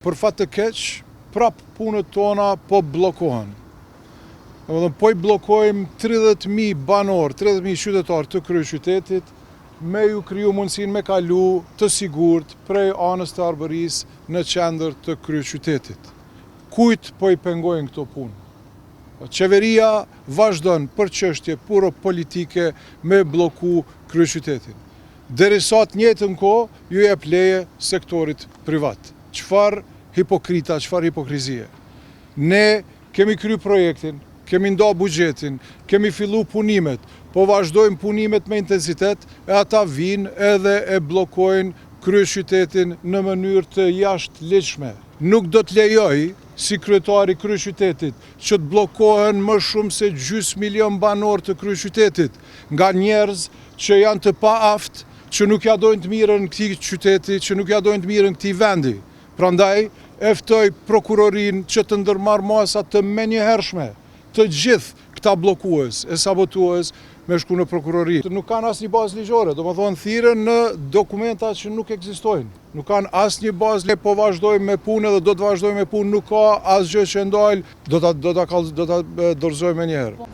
Për fat të keq, prap punët tona po bllokohen. Domethënë po I bllokojmë 30.000 banor, 30.000 qytetar të kryeqytetit, me ju kriju mundësinë me kalu të sigurt prej anës të Arbërisë në qendër të kryeqytetit. Kujt po I pengojnë këto punë? Qeveria vazhdon për çështje puro politike me blloku kryeqytetin. Derisa të njëjtën kohë ju jep leje sektorit privat. Çfarë hipokrita, çfarë hipokrizie. Ne kemi kry projektin, kemi nda buxhetin, kemi fillu punimet, po vazhdojmë punimet me intensitet e ata vinë edhe e bllokojnë kryeqytetin në mënyrë të jashtëligjshme. Nuk do të lejoj si kryetari kryeqytetit që të bllokohen më shumë se gjys milion banor të kryeqytetit nga njerëz që janë të paaft, që nuk ja dojnë të mirën këtij qyteti, që nuk ja dojnë të mirën këtij vendi. Prandaj, e ftoj prokurorin që të ndërmarrë masa të menjëhershme të gjithë këta bllokues e sabotues me shku në prokurori. Nuk kanë asnjë bazë ligjore, domethënë thirrën në dokumenta që nuk ekzistojnë. Nuk kanë asnjë bazë, ne po vazhdojmë me punë dhe do të vazhdojmë me punë, nuk ka asgjë që ndal, do ta dorëzojmë menjëherë.